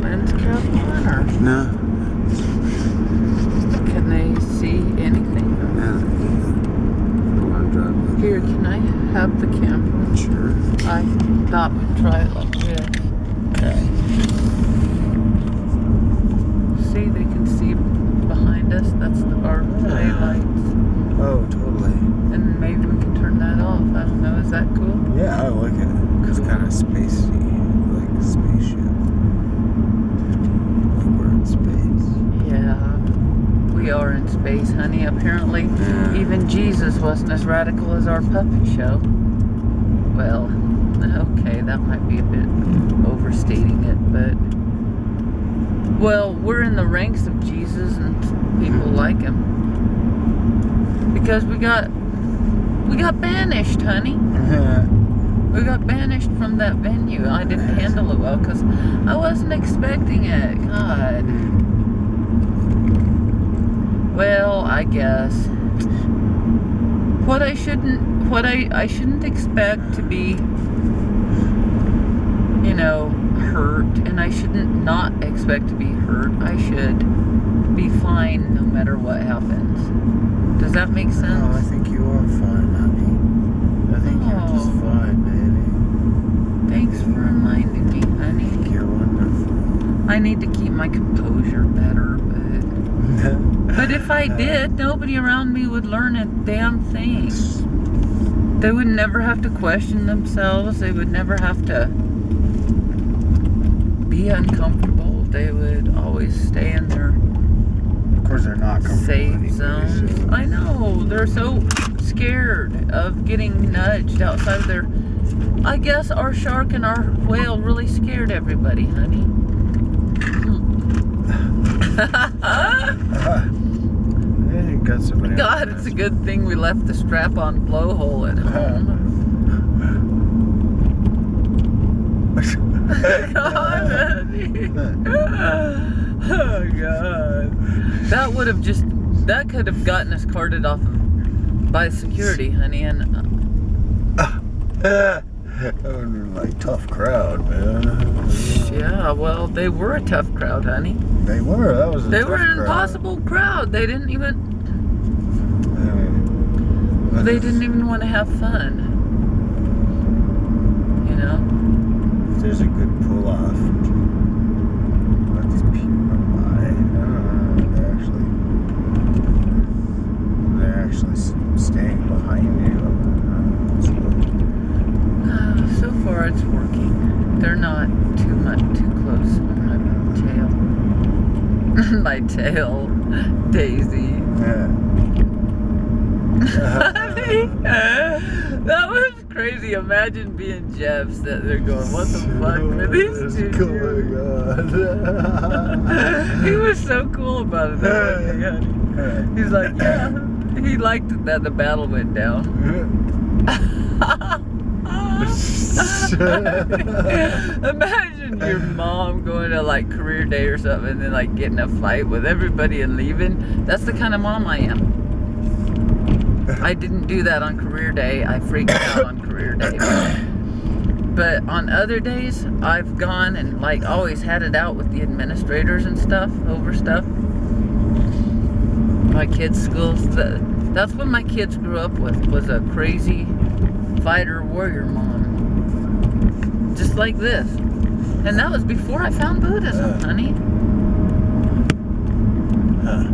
lens cap on, or No. can they see anything? Yeah. Go on, drive. Here, can I have the camera? Sure. I thought we'd try it like this. Okay. See, they can see behind us. That's our daylights. Oh, totally. And maybe we can turn that off. I don't know. Is that cool? Yeah, I like it. It's Cool. kind of spacey, like spaceship. Like we're in space. Yeah. We are in space, honey. Apparently, Yeah. even Jesus wasn't as radical as our puppet show. Well, okay, that might be a bit overstating it, but... Well, we're in the ranks of Jesus and people like him. Because we got banished, honey. We got banished from that venue. I didn't handle it well because I wasn't expecting it. God. Well, I guess what I shouldn't expect to be, hurt, and I shouldn't not expect to be hurt. I should be fine no matter what happens. Does that make sense? Oh, I think you are fine, honey. I think you're just fine, baby. Thanks for reminding me, I honey. think you're wonderful. I need to keep my composure better, but if I did, nobody around me would learn a damn thing. They would never have to question themselves. They would never have to be uncomfortable. They would always stay in their Of course, they're not comfortable safe anyway, zones. so- I know. They're so scared of getting nudged outside of their... I guess our shark and our whale really scared everybody, honey. Yeah, you got somebody. God, it's a good thing we left the strap-on blowhole at home. God, honey. Oh, God. That could have gotten us carted off by security, honey, and... That would have been like tough crowd, man. Yeah, well, they were a tough crowd, honey. They were. That was a They tough were an crowd. impossible crowd. They didn't even But want to have fun. You know? if there's a good pull off, let these people run by. They're actually staying behind you. So far, it's working. They're not too close on my tail. My tail, Daisy. Yeah. That was crazy. Imagine being Jeff sitting there going, what the fuck with these two? He was so cool about it. He's like, yeah. He liked it that the battle went down. Imagine your mom going to like career day or something and then like getting a fight with everybody and leaving. That's the kind of mom I am. I didn't do that on career day. I freaked out on career day. But on other days, I've gone and like always had it out with the administrators and stuff over stuff. My kids' schools. That's what my kids grew up with, was a crazy fighter warrior mom. Just like this. And that was before I found Buddhism, honey. I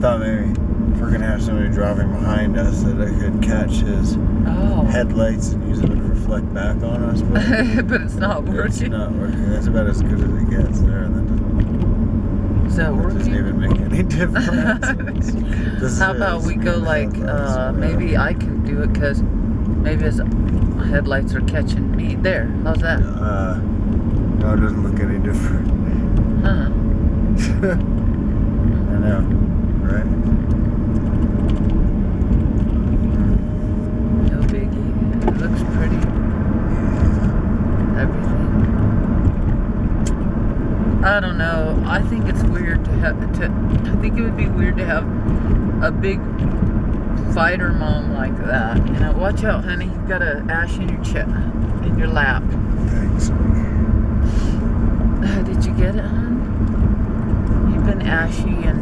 thought maybe if we're gonna have somebody driving behind us that I could catch his headlights and use it to reflect back on us, but But it's not working. it's not working. That's about as good as it gets there. Is that That doesn't working? even make any difference. How about we go like, maybe I can do it because maybe his headlights are catching me. There, how's that? No, it doesn't look any different. Huh. I know, right? No biggie. It looks pretty. Everything. I don't know. I think it's weird to have I think it would be weird to have a big fighter mom like that. You know, watch out, honey. You've got an ash in your lap. Thanks. Did you get get it, hon? You've been ashy and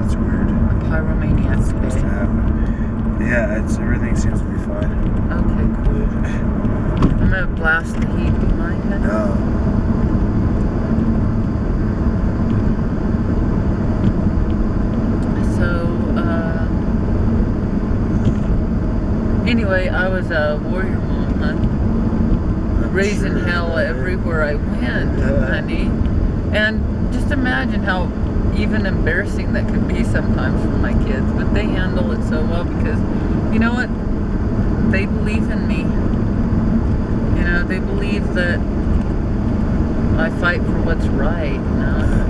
That's weird. a pyromaniac Supposed to today. happen. Yeah, everything seems to be fine. Okay, cool. I'm gonna blast the heat. Do you mind, hon? No. So, anyway, I was a warrior mom, hon. Raising Sure, hell right? everywhere I went, honey. And just imagine how even embarrassing that could be sometimes for my kids. But they handle it so well because, you know what? They believe in me. You know, they believe that I fight for what's right, you know.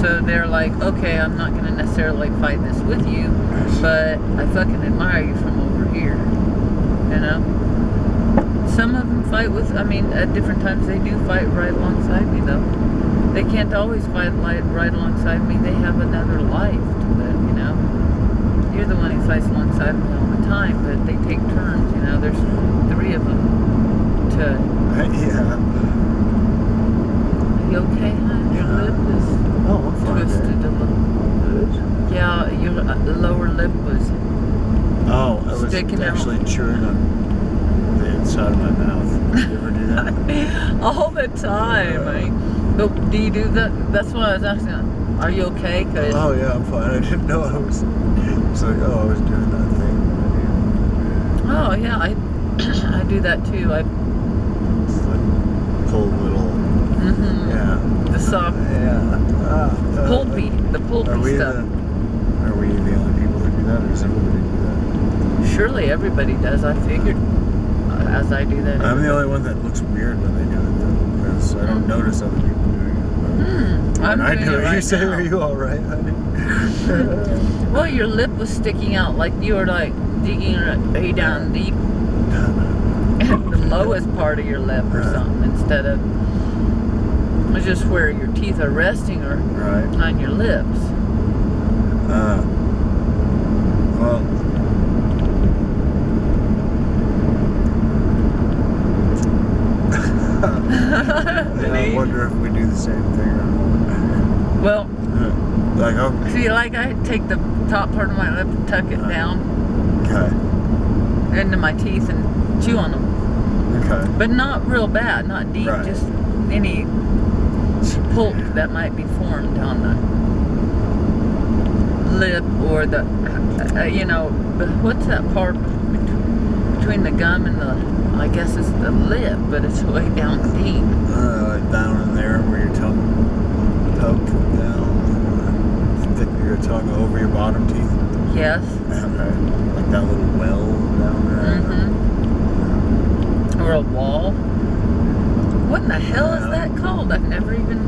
So they're like, okay, I'm not going to necessarily fight this with you, but I fucking admire you from over here, you know. Some of them fight with, I mean, at different times they do fight right alongside me, though. They can't always fight right alongside me. They have another life to live, you know. You're the one who fights alongside me all the time, but they take turns, you know. There's 3 of them to... Yeah. Are you okay, hon? Your Yeah. lip is Oh, I'm fine. twisted a little. Good. Yeah, your lower lip was... Oh, I was Sticking out. actually chewing on the inside of my mouth. You ever do that? all the time. But do you do that? That's what I was asking. Are you okay? 'Cause Oh yeah, I'm fine. I didn't know I was. It's like, oh, I was doing that thing. oh yeah, I I do that too. I It's like pull little. Yeah. the soft pulpy, the pulpy Are we stuff. the only people that do that, or does everybody do Surely everybody does. I figured as I do that. that? I'm the only one that looks weird when they do it, though, because I don't notice other people doing it. I'm When I doing do it it, right you say, now. "Are you all right, honey?" Well, your lip was sticking out like you were like digging way down deep in the lowest part of your lip or something instead of just where your teeth are resting or Right. on your lips. Well. I wonder if we do the same thing or not. Well, Like, okay. see, like I take the top part of my lip and tuck it down Okay. into my teeth and chew on them. Okay. But not real bad, not deep, Right. just any pulp that might be formed on the lip or the, you know, what's that part between the gum and the, I guess it's the lip, but it's way down deep. Like down in there where your tongue poked down, stick your tongue over your bottom teeth. Yes. Okay. Like that little well down there. Mm-hmm. Or a wall. What in the hell is that called? I've never even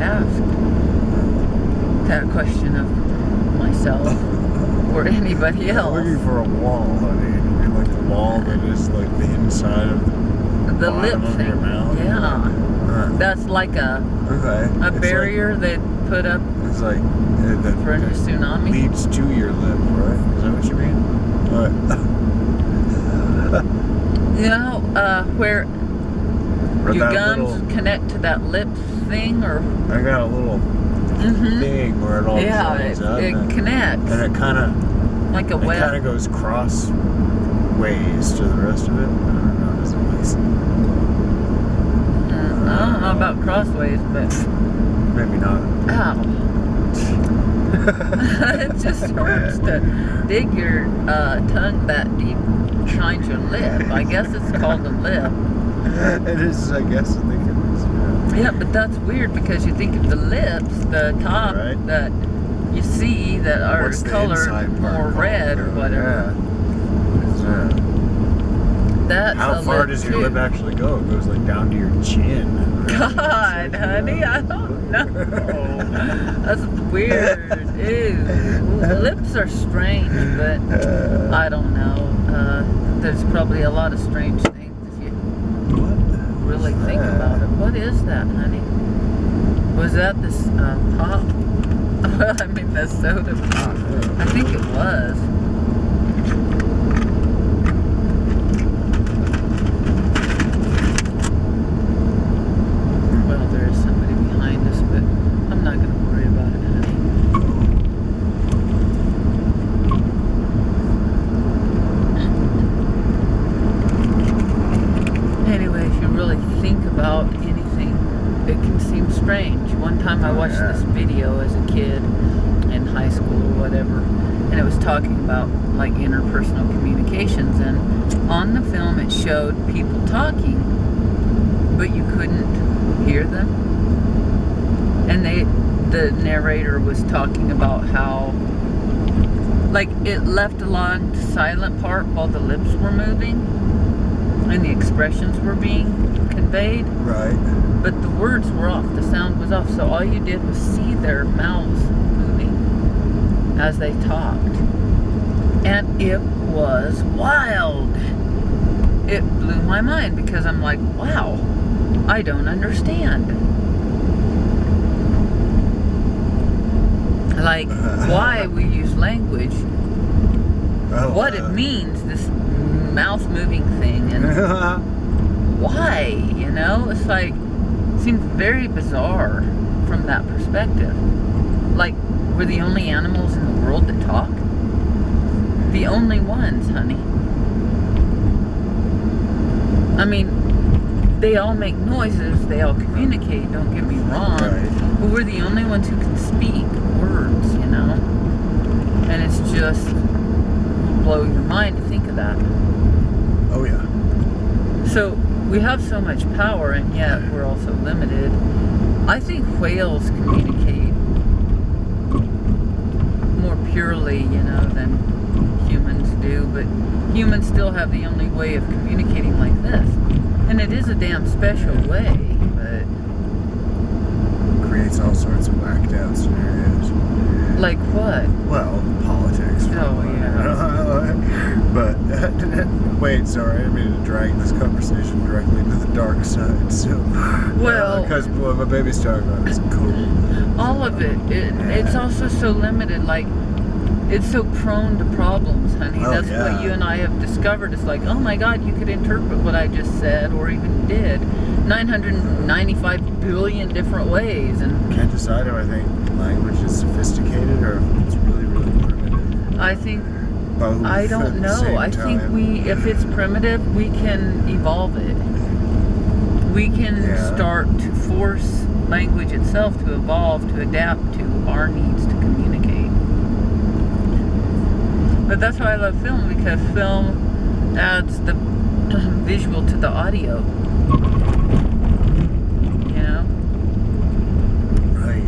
asked that question of myself or anybody else. I'm looking for a wall, honey. You mean like the wall that is like the inside of The lip bottom of thing. your mouth? Yeah. That's like a It's barrier they put up Like, it's like that for a tsunami. leads to your lip, right? Is that what you mean? You know, where Or your that gums little- connect to that lip thing, or I got a little thing where it all yeah, joins up, it and connects it kind of like a web. goes crossways to the rest of it. I don't know. Does it make sense? I don't know about crossways, but Maybe not. ow. It just hurts to dig your tongue that deep behind your lip. I guess it's called a lip. It is, I guess. I think it is. Yeah. Yeah, but that's weird because you think of the lips, the top Right. that you see that are What's the colored inside part more called? red or whatever. Yeah. That's How a far lip does too. your lip actually go? It goes like down to your chin. God, honey, I don't know. That's weird. Ew. Lips are strange, but I don't know. There's probably a lot of strange things if you really think about it. What is that, honey? Was that this pop? Well, I mean the soda pop. I think it was. really think about anything, it can seem strange. One time I watched this video as a kid in high school or whatever, and it was talking about like interpersonal communications, and on the film it showed people talking, but you couldn't hear them. And the narrator was talking about how like it left a long silent part while the lips were moving and the expressions were being conveyed. Right. But the words were off, the sound was off, so all you did was see their mouths moving as they talked. And it was wild. It blew my mind because I'm like, wow, I don't understand. Like, why we use language, what it means, this mouth-moving thing, and why, you know? It's like, seems very bizarre from that perspective. Like, we're the only animals in the world that talk? The only ones, honey. I mean, they all make noises, they all communicate, don't get me wrong, but we're the only ones who can speak words, you know? And it's just blow your mind to think of that. Oh yeah. So we have so much power, and yet we're also limited. I think whales communicate more purely, you know, than humans do, but humans still have the only way of communicating like this. And it is a damn special way, but creates all sorts of whacked out scenarios. like what? Well, politics. Oh, yeah. But, wait, sorry, I didn't mean to drag this conversation directly to the dark side, so... Well... because what my baby's talking about is cool. All of it. It's also so limited, like, it's so prone to problems, honey. Oh, That's what you and I have discovered. It's like, oh my God, you could interpret what I just said, or even did, 995 billion different ways, and... Can't decide if I think language is sophisticated or if it's really, really primitive. I think... Both I don't know. I think if it's primitive, we can evolve it. We can start to force language itself to evolve, to adapt to our needs to communicate. But that's why I love film, because film adds the visual to the audio. You know? Right.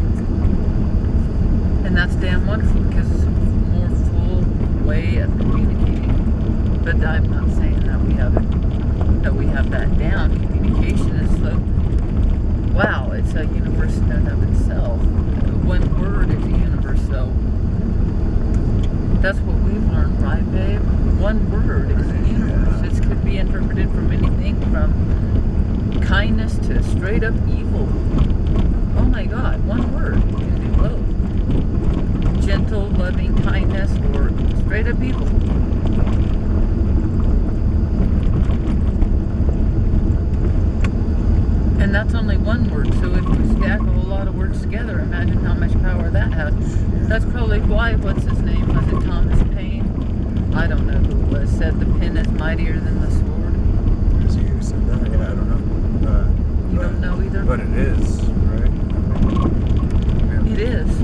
And that's damn wonderful, because it's a more full way of communicating. But I'm not saying that we have that down. Communication is so, wow, it's a universe in and of itself. One word is a universe, so that's what we've learned, right, babe? One word is a universe. It could be interpreted from anything from kindness to straight up evil. Oh my God, one word can do both. Gentle, loving kindness, or straight up evil. And that's only one word, so if we stack a whole lot of words together, imagine how much power that has. That's probably why, what's his name? Was it Thomas Paine? I don't know who it was. Said the pen is mightier than the sword. Is he who said that? Yeah, I don't know. You don't know either? But it is, right? It is.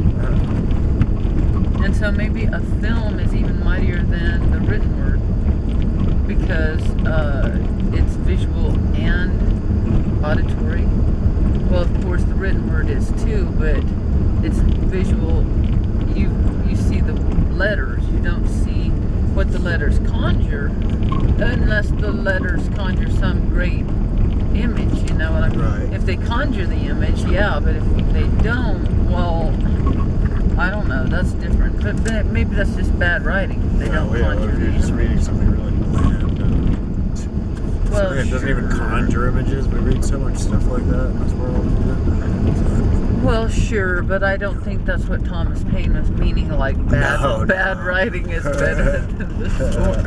And so maybe a film is even mightier than the written word, because it's visual and auditory. Well, of course the written word is too, but it's visual. You see the letters. You don't see what the letters conjure, unless the letters conjure some great image, you know what I mean? Right. If they conjure the image, yeah, but if they don't, well, I don't know, that's different. But maybe that's just bad writing. They don't conjure if the you're just image. reading something really bland. Well, Something that doesn't even conjure images. We read so much stuff like that in this world. Well, sure, but I don't think that's what Thomas Paine was meaning, like bad writing is better than the sword.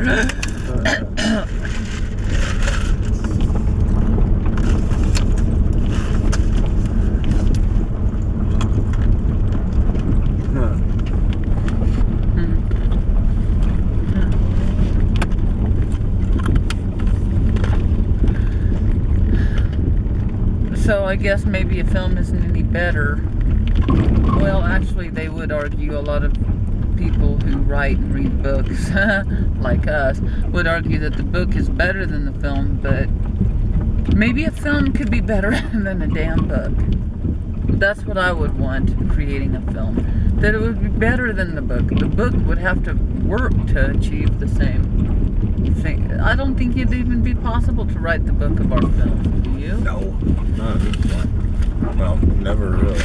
So I guess maybe a film isn't any better. Well, actually, they would argue, a lot of people who write and read books, like us, would argue that the book is better than the film, but maybe a film could be better than a damn book. That's what I would want creating a film. That it would be better than the book. The book would have to work to achieve the same thing. I don't think it'd even be possible to write the book of our film. Do you? No, not at this point. Well, never really.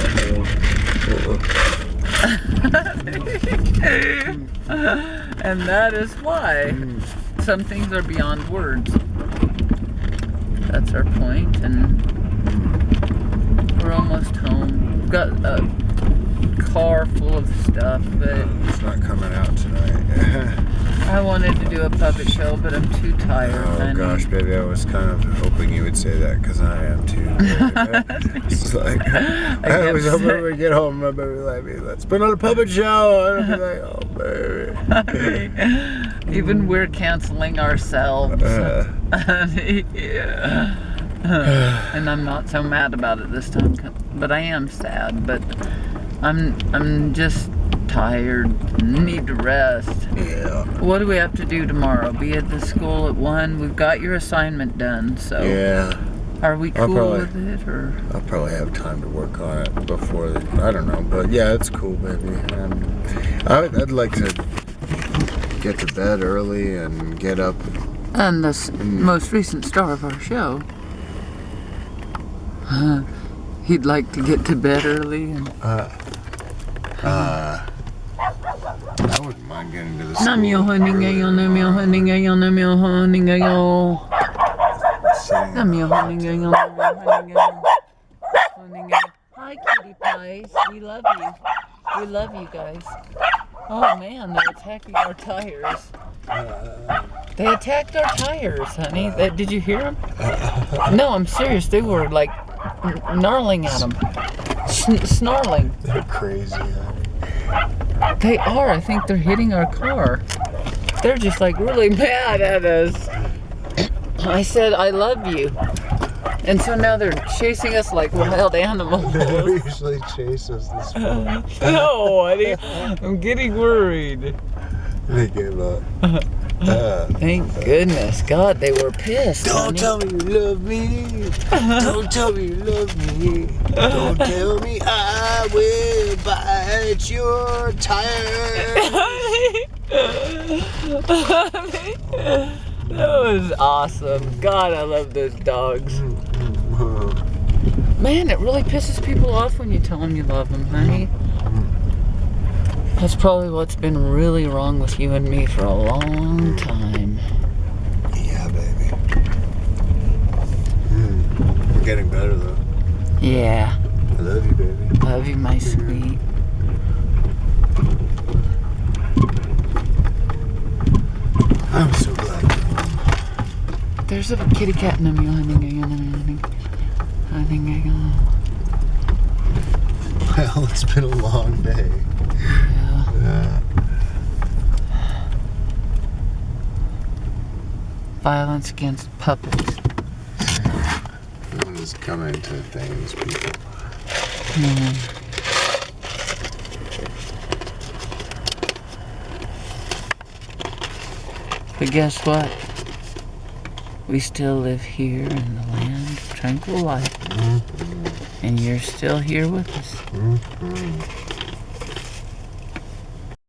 And that is why some things are beyond words. That's our point, and we're almost home. We've got a car full of stuff, but It's not coming out tonight. I wanted to do a puppet show, but I'm too tired. Oh honey. gosh, baby, I was kind of hoping you would say that because I am too. It's like, I was hoping we'd get home and my baby would like me, let's put on a puppet show. And I'd be like, oh baby. Even we're canceling ourselves. Yeah. And I'm not so mad about it this time, but I am sad. But I'm just tired. Need to rest. Yeah. What do we have to do tomorrow? Be at the school at 1. We've got your assignment done, so Yeah. are we cool with it, or? I'll probably have time to work on it before I don't know, but yeah, it's cool, baby. I'd like to get to bed early and get up. And the most recent star of our show. He'd like to get to bed early and. I wouldn't mind getting to the school. Namyo honingayo, namyo honingayo, namyo honingayo. Namyo honingayo, namyo honingayo. Hi, kitty pies. We love you. We love you guys. Oh man, they're attacking our tires. They attacked our tires, honey. Did you hear them? No, I'm serious. They were like gnarling at them. Snarling. They're crazy, honey. They are. I think they're hitting our car. They're just like really mad at us. I said, I love you. And so now they're chasing us like wild animals. They usually chase us this far. No, honey. I'm getting worried. They gave up. Thank goodness. God, they were pissed. Don't tell me you love me. Don't tell me you love me. Don't tell me I will bite your tires. That was awesome. God, I love those dogs. Man, it really pisses people off when you tell them you love them, honey. That's probably what's been really wrong with you and me for a long time. Yeah, baby. We're getting better though. Yeah. I love you, baby. Love you, my sweet. I'm so glad you're home. There's a kitty cat in me. Well, it's been a long day. Yeah. Violence against puppets. Everyone is coming to things, people. But guess what? We still live here in the land of tranquil life. And you're still here with us.